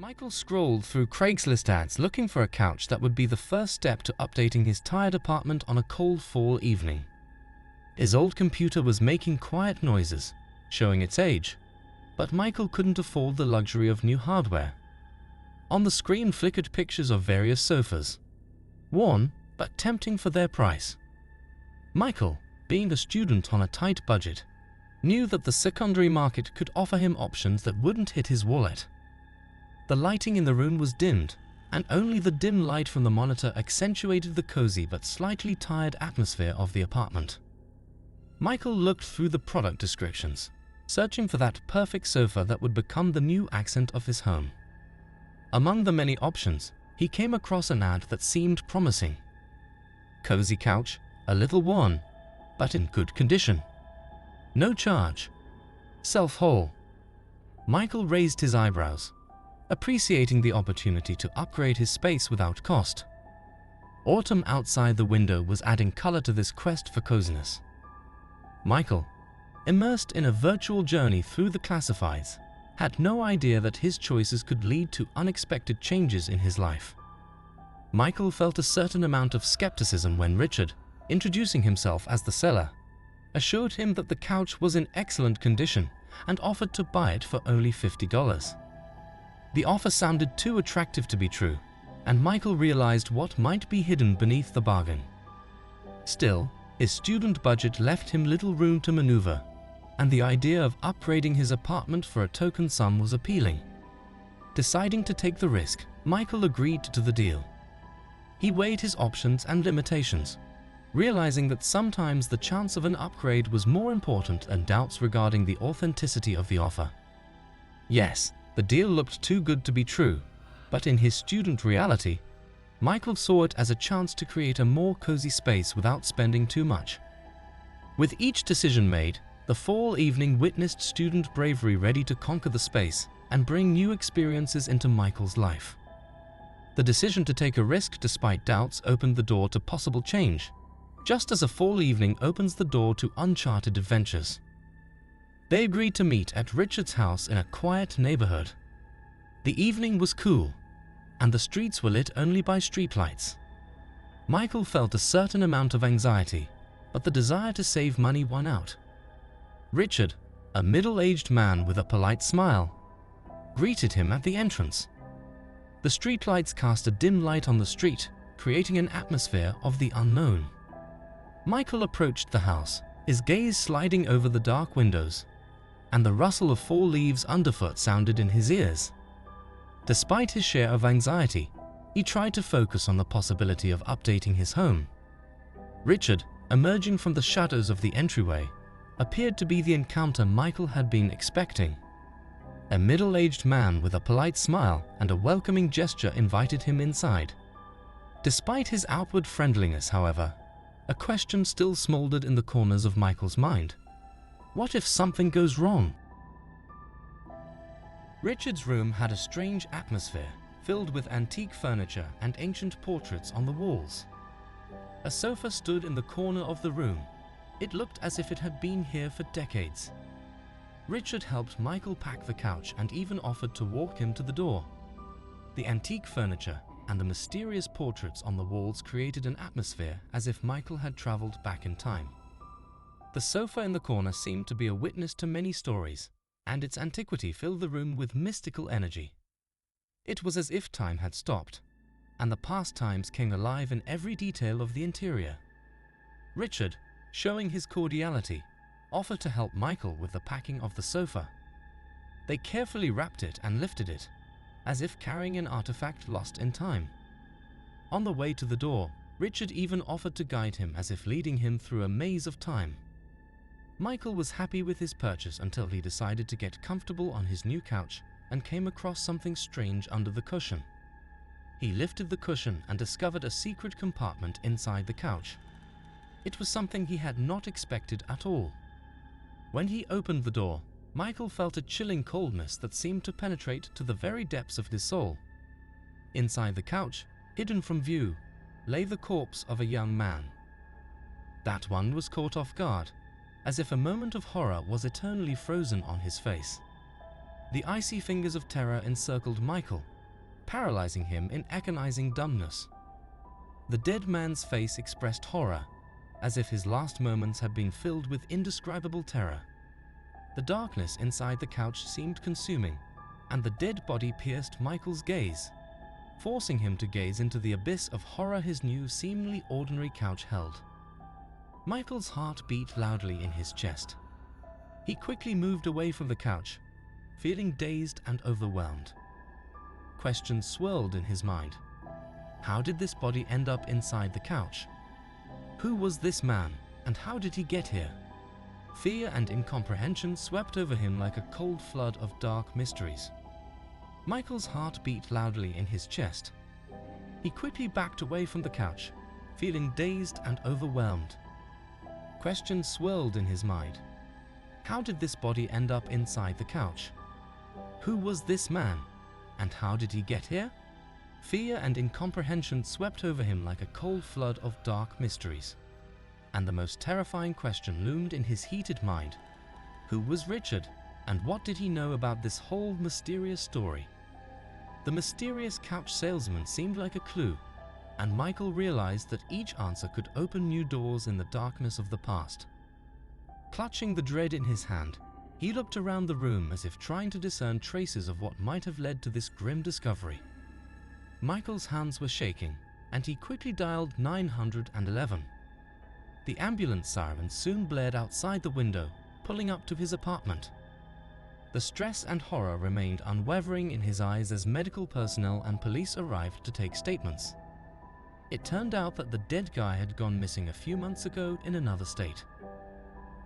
Michael scrolled through Craigslist ads looking for a couch that would be the first step to updating his tired apartment on a cold fall evening. His old computer was making quiet noises, showing its age, but Michael couldn't afford the luxury of new hardware. On the screen flickered pictures of various sofas, worn but tempting for their price. Michael, being a student on a tight budget, knew that the secondary market could offer him options that wouldn't hit his wallet. The lighting in the room was dimmed, and only the dim light from the monitor accentuated the cozy but slightly tired atmosphere of the apartment. Michael looked through the product descriptions, searching for that perfect sofa that would become the new accent of his home. Among the many options, he came across an ad that seemed promising. Cozy couch, a little worn, but in good condition. No charge. Self-haul. Michael raised his eyebrows, appreciating the opportunity to upgrade his space without cost. Autumn outside the window was adding color to this quest for coziness. Michael, immersed in a virtual journey through the classifieds, had no idea that his choices could lead to unexpected changes in his life. Michael felt a certain amount of skepticism when Richard, introducing himself as the seller, assured him that the couch was in excellent condition and offered to buy it for only $50. The offer sounded too attractive to be true, and Michael realized what might be hidden beneath the bargain. Still, his student budget left him little room to maneuver, and the idea of upgrading his apartment for a token sum was appealing. Deciding to take the risk, Michael agreed to the deal. He weighed his options and limitations, realizing that sometimes the chance of an upgrade was more important than doubts regarding the authenticity of the offer. Yes, the deal looked too good to be true, but in his student reality, Michael saw it as a chance to create a more cozy space without spending too much. With each decision made, the fall evening witnessed student bravery ready to conquer the space and bring new experiences into Michael's life. The decision to take a risk despite doubts opened the door to possible change, just as a fall evening opens the door to uncharted adventures. They agreed to meet at Richard's house in a quiet neighborhood. The evening was cool, and the streets were lit only by streetlights. Michael felt a certain amount of anxiety, but the desire to save money won out. Richard, a middle-aged man with a polite smile, greeted him at the entrance. The streetlights cast a dim light on the street, creating an atmosphere of the unknown. Michael approached the house, his gaze sliding over the dark windows, and the rustle of fall leaves underfoot sounded in his ears. Despite his share of anxiety, he tried to focus on the possibility of updating his home. Richard, emerging from the shadows of the entryway, appeared to be the encounter Michael had been expecting. A middle-aged man with a polite smile and a welcoming gesture invited him inside. Despite his outward friendliness, however, a question still smoldered in the corners of Michael's mind. What if something goes wrong? Richard's room had a strange atmosphere, filled with antique furniture and ancient portraits on the walls. A sofa stood in the corner of the room. It looked as if it had been here for decades. Richard helped Michael pack the couch and even offered to walk him to the door. The antique furniture and the mysterious portraits on the walls created an atmosphere as if Michael had traveled back in time. The sofa in the corner seemed to be a witness to many stories, and its antiquity filled the room with mystical energy. It was as if time had stopped, and the past times came alive in every detail of the interior. Richard, showing his cordiality, offered to help Michael with the packing of the sofa. They carefully wrapped it and lifted it, as if carrying an artifact lost in time. On the way to the door, Richard even offered to guide him as if leading him through a maze of time. Michael was happy with his purchase until he decided to get comfortable on his new couch and came across something strange under the cushion. He lifted the cushion and discovered a secret compartment inside the couch. It was something he had not expected at all. When he opened the door, Michael felt a chilling coldness that seemed to penetrate to the very depths of his soul. Inside the couch, hidden from view, lay the corpse of a young man. That one was caught off guard, as if a moment of horror was eternally frozen on his face. The icy fingers of terror encircled Michael, paralyzing him in agonizing dumbness. The dead man's face expressed horror, as if his last moments had been filled with indescribable terror. The darkness inside the couch seemed consuming, and the dead body pierced Michael's gaze, forcing him to gaze into the abyss of horror his new, seemingly ordinary couch held. Michael's heart beat loudly in his chest. He quickly moved away from the couch, feeling dazed and overwhelmed. Questions swirled in his mind. How did this body end up inside the couch? Who was this man, and how did he get here? Fear and incomprehension swept over him like a cold flood of dark mysteries. Michael's heart beat loudly in his chest. He quickly backed away from the couch, feeling dazed and overwhelmed. Questions swirled in his mind. How did this body end up inside the couch? Who was this man, and how did he get here? Fear and incomprehension swept over him like a cold flood of dark mysteries. And the most terrifying question loomed in his heated mind. Who was Richard, and what did he know about this whole mysterious story? The mysterious couch salesman seemed like a clue, and Michael realized that each answer could open new doors in the darkness of the past. Clutching the dread in his hand, he looked around the room as if trying to discern traces of what might have led to this grim discovery. Michael's hands were shaking, and he quickly dialed 911. The ambulance siren soon blared outside the window, pulling up to his apartment. The stress and horror remained unwavering in his eyes as medical personnel and police arrived to take statements. It turned out that the dead guy had gone missing a few months ago in another state.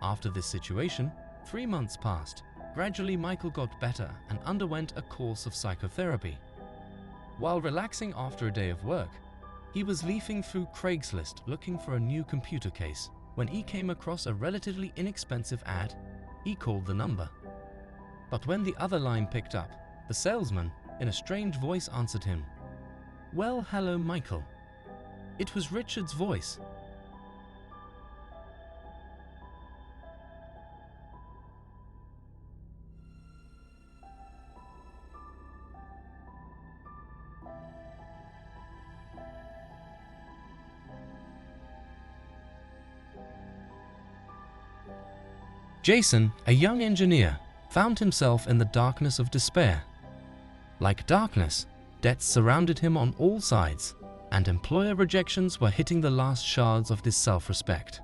After this situation, 3 months passed. Gradually, Michael got better and underwent a course of psychotherapy. While relaxing after a day of work, he was leafing through Craigslist looking for a new computer case when he came across a relatively inexpensive ad. He called the number. But when the other line picked up, the salesman, in a strange voice, answered him. "Well, hello, Michael." It was Richard's voice. Jason, a young engineer, found himself in the darkness of despair. Like darkness, debts surrounded him on all sides, and employer rejections were hitting the last shards of his self-respect.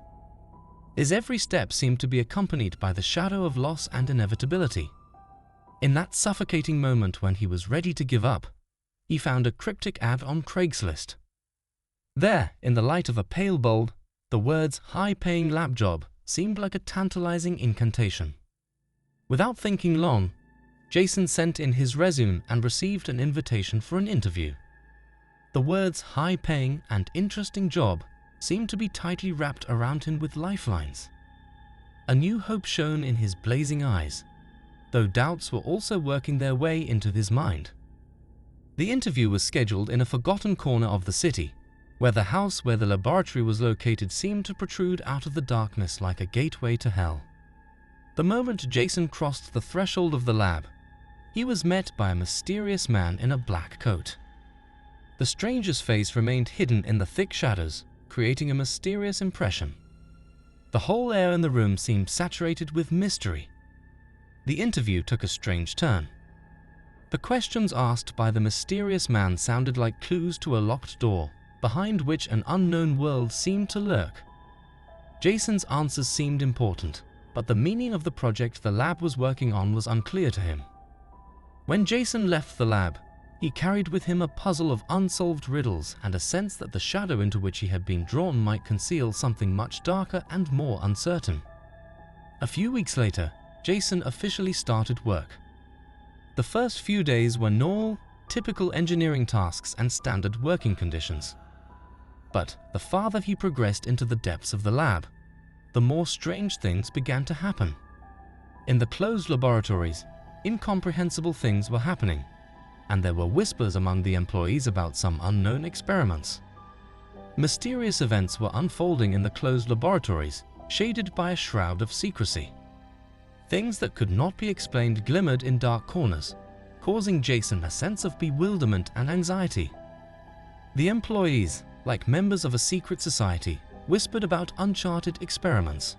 His every step seemed to be accompanied by the shadow of loss and inevitability. In that suffocating moment when he was ready to give up, he found a cryptic ad on Craigslist. There, in the light of a pale bulb, the words "high-paying lab job" seemed like a tantalizing incantation. Without thinking long, Jason sent in his resume and received an invitation for an interview. The words "high-paying" and "interesting job" seemed to be tightly wrapped around him with lifelines. A new hope shone in his blazing eyes, though doubts were also working their way into his mind. The interview was scheduled in a forgotten corner of the city, where the house where the laboratory was located seemed to protrude out of the darkness like a gateway to hell. The moment Jason crossed the threshold of the lab, he was met by a mysterious man in a black coat. The stranger's face remained hidden in the thick shadows, creating a mysterious impression. The whole air in the room seemed saturated with mystery. The interview took a strange turn. The questions asked by the mysterious man sounded like clues to a locked door, behind which an unknown world seemed to lurk. Jason's answers seemed important, but the meaning of the project the lab was working on was unclear to him. When Jason left the lab, he carried with him a puzzle of unsolved riddles and a sense that the shadow into which he had been drawn might conceal something much darker and more uncertain. A few weeks later, Jason officially started work. The first few days were normal, typical engineering tasks and standard working conditions. But the farther he progressed into the depths of the lab, the more strange things began to happen. In the closed laboratories, incomprehensible things were happening, and there were whispers among the employees about some unknown experiments. Mysterious events were unfolding in the closed laboratories, shaded by a shroud of secrecy. Things that could not be explained glimmered in dark corners, causing Jason a sense of bewilderment and anxiety. The employees, like members of a secret society, whispered about uncharted experiments,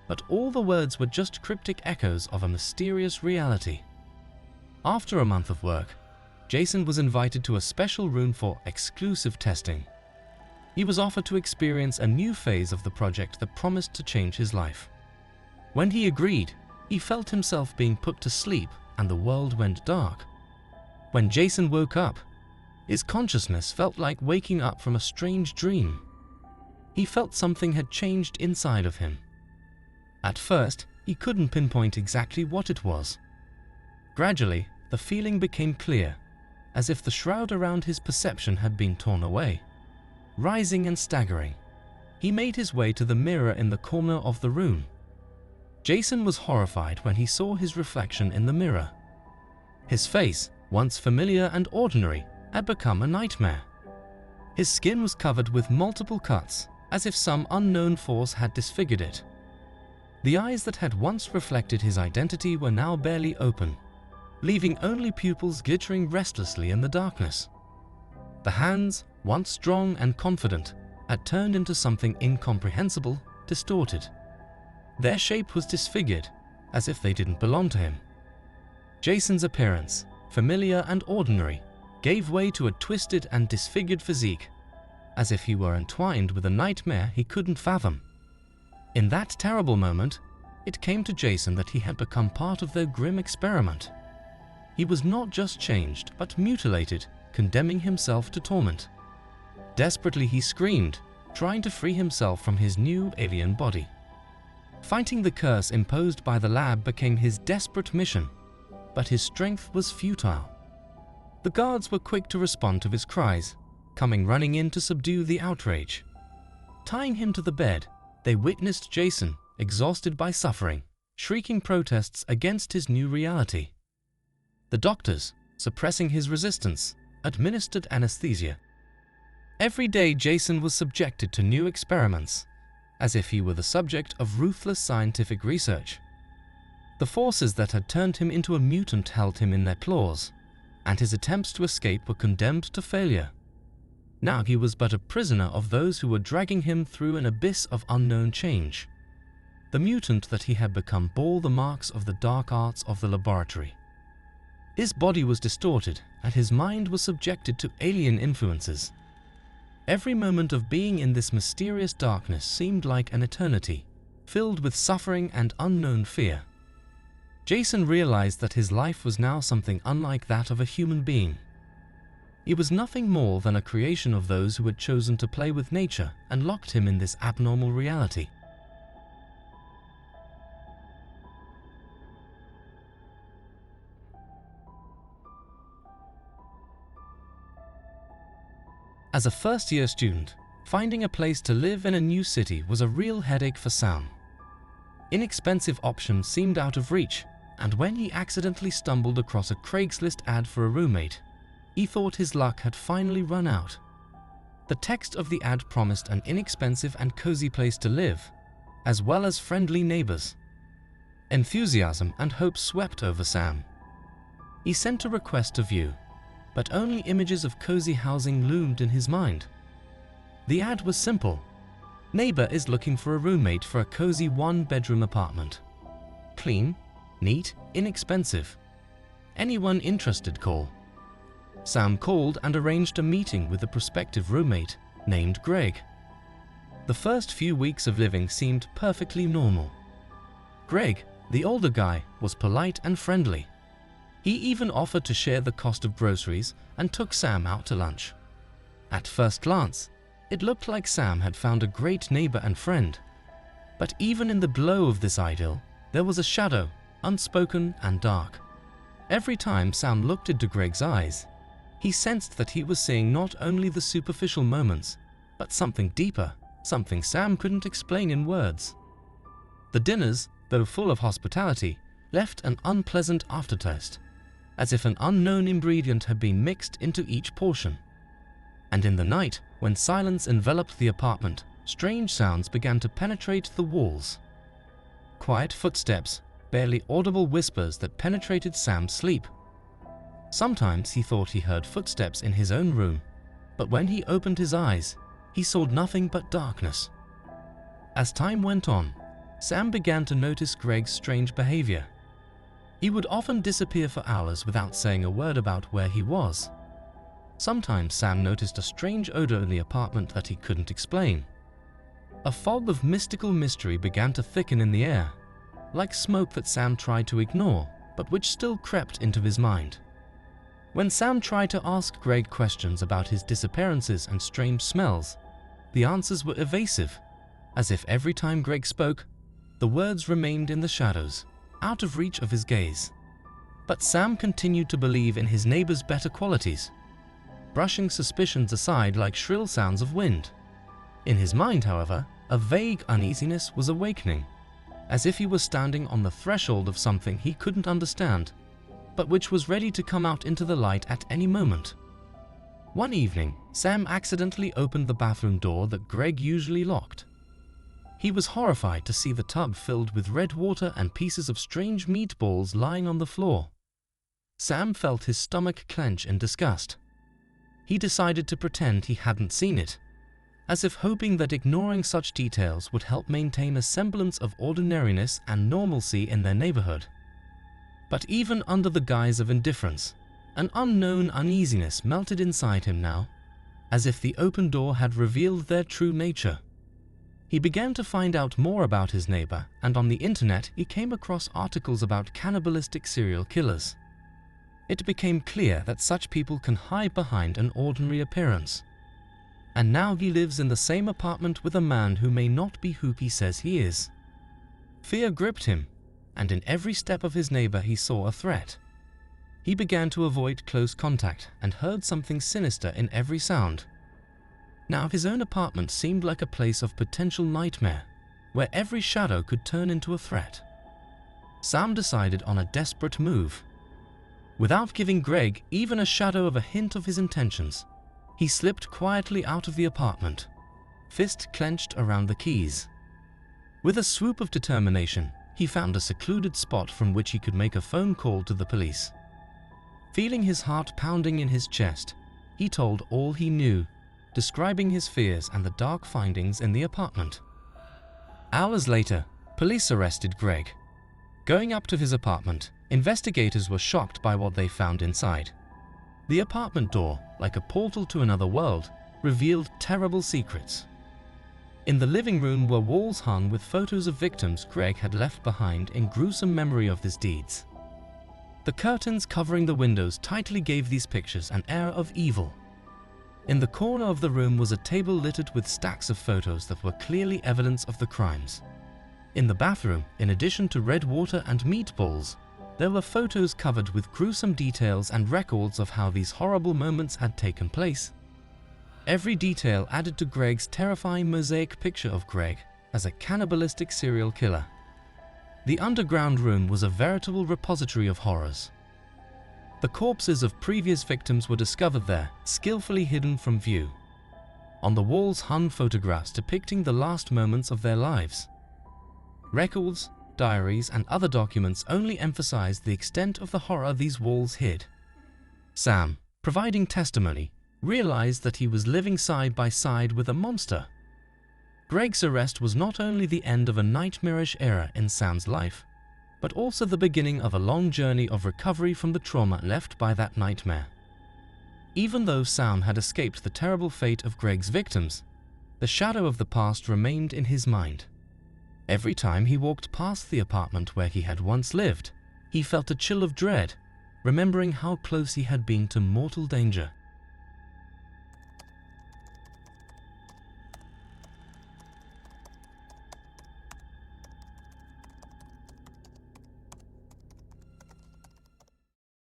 but all the words were just cryptic echoes of a mysterious reality. After a month of work, Jason was invited to a special room for exclusive testing. He was offered to experience a new phase of the project that promised to change his life. When he agreed, he felt himself being put to sleep and the world went dark. When Jason woke up, his consciousness felt like waking up from a strange dream. He felt something had changed inside of him. At first, he couldn't pinpoint exactly what it was. Gradually, the feeling became clear, as if the shroud around his perception had been torn away. Rising and staggering, he made his way to the mirror in the corner of the room. Jason was horrified when he saw his reflection in the mirror. His face, once familiar and ordinary, had become a nightmare. His skin was covered with multiple cuts, as if some unknown force had disfigured it. The eyes that had once reflected his identity were now barely open, leaving only pupils glittering restlessly in the darkness. The hands, once strong and confident, had turned into something incomprehensible, distorted. Their shape was disfigured, as if they didn't belong to him. Jason's appearance, familiar and ordinary, gave way to a twisted and disfigured physique, as if he were entwined with a nightmare he couldn't fathom. In that terrible moment, it came to Jason that he had become part of their grim experiment. He was not just changed, but mutilated, condemning himself to torment. Desperately he screamed, trying to free himself from his new alien body. Fighting the curse imposed by the lab became his desperate mission, but his strength was futile. The guards were quick to respond to his cries, coming running in to subdue the outrage. Tying him to the bed, they witnessed Jason, exhausted by suffering, shrieking protests against his new reality. The doctors, suppressing his resistance, administered anesthesia. Every day Jason was subjected to new experiments, as if he were the subject of ruthless scientific research. The forces that had turned him into a mutant held him in their claws, and his attempts to escape were condemned to failure. Now he was but a prisoner of those who were dragging him through an abyss of unknown change. The mutant that he had become bore the marks of the dark arts of the laboratory. His body was distorted, and his mind was subjected to alien influences. Every moment of being in this mysterious darkness seemed like an eternity, filled with suffering and unknown fear. Jason realized that his life was now something unlike that of a human being. He was nothing more than a creation of those who had chosen to play with nature and locked him in this abnormal reality. As a first-year student, finding a place to live in a new city was a real headache for Sam. Inexpensive options seemed out of reach, and when he accidentally stumbled across a Craigslist ad for a roommate, he thought his luck had finally run out. The text of the ad promised an inexpensive and cozy place to live, as well as friendly neighbors. Enthusiasm and hope swept over Sam. He sent a request to view, but only images of cozy housing loomed in his mind. The ad was simple. Neighbor is looking for a roommate for a cozy one-bedroom apartment. Clean, neat, inexpensive. Anyone interested, call. Sam called and arranged a meeting with a prospective roommate named Greg. The first few weeks of living seemed perfectly normal. Greg, the older guy, was polite and friendly. He even offered to share the cost of groceries and took Sam out to lunch. At first glance, it looked like Sam had found a great neighbor and friend. But even in the glow of this idyll, there was a shadow, unspoken and dark. Every time Sam looked into Greg's eyes, he sensed that he was seeing not only the superficial moments, but something deeper, something Sam couldn't explain in words. The dinners, though full of hospitality, left an unpleasant aftertaste, as if an unknown ingredient had been mixed into each portion. And in the night, when silence enveloped the apartment, strange sounds began to penetrate the walls. Quiet footsteps, barely audible whispers that penetrated Sam's sleep. Sometimes he thought he heard footsteps in his own room, but when he opened his eyes, he saw nothing but darkness. As time went on, Sam began to notice Greg's strange behavior. He would often disappear for hours without saying a word about where he was. Sometimes Sam noticed a strange odor in the apartment that he couldn't explain. A fog of mystical mystery began to thicken in the air, like smoke that Sam tried to ignore, but which still crept into his mind. When Sam tried to ask Greg questions about his disappearances and strange smells, the answers were evasive, as if every time Greg spoke, the words remained in the shadows, out of reach of his gaze. But Sam continued to believe in his neighbor's better qualities, brushing suspicions aside like shrill sounds of wind. In his mind, however, a vague uneasiness was awakening, as if he was standing on the threshold of something he couldn't understand, but which was ready to come out into the light at any moment. One evening, Sam accidentally opened the bathroom door that Greg usually locked. He was horrified to see the tub filled with red water and pieces of strange meatballs lying on the floor. Sam felt his stomach clench in disgust. He decided to pretend he hadn't seen it, as if hoping that ignoring such details would help maintain a semblance of ordinariness and normalcy in their neighborhood. But even under the guise of indifference, an unknown uneasiness melted inside him now, as if the open door had revealed their true nature. He began to find out more about his neighbor, and on the internet he came across articles about cannibalistic serial killers. It became clear that such people can hide behind an ordinary appearance. And now he lives in the same apartment with a man who may not be who he says he is. Fear gripped him, and in every step of his neighbor he saw a threat. He began to avoid close contact and heard something sinister in every sound. Now his own apartment seemed like a place of potential nightmare, where every shadow could turn into a threat. Sam decided on a desperate move. Without giving Greg even a shadow of a hint of his intentions, he slipped quietly out of the apartment, fist clenched around the keys. With a swoop of determination, he found a secluded spot from which he could make a phone call to the police. Feeling his heart pounding in his chest, he told all he knew, describing his fears and the dark findings in the apartment. Hours later, police arrested Greg. Going up to his apartment, investigators were shocked by what they found inside. The apartment door, like a portal to another world, revealed terrible secrets. In the living room were walls hung with photos of victims Greg had left behind in gruesome memory of his deeds. The curtains covering the windows tightly gave these pictures an air of evil. In the corner of the room was a table littered with stacks of photos that were clearly evidence of the crimes. In the bathroom, in addition to red water and meatballs, there were photos covered with gruesome details and records of how these horrible moments had taken place. Every detail added to Greg's terrifying mosaic picture of Greg as a cannibalistic serial killer. The underground room was a veritable repository of horrors. The corpses of previous victims were discovered there, skillfully hidden from view. On the walls hung photographs depicting the last moments of their lives. Records, diaries, and other documents only emphasized the extent of the horror these walls hid. Sam, providing testimony, realized that he was living side by side with a monster. Greg's arrest was not only the end of a nightmarish era in Sam's life, but also the beginning of a long journey of recovery from the trauma left by that nightmare. Even though Sam had escaped the terrible fate of Greg's victims, the shadow of the past remained in his mind. Every time he walked past the apartment where he had once lived, he felt a chill of dread, remembering how close he had been to mortal danger.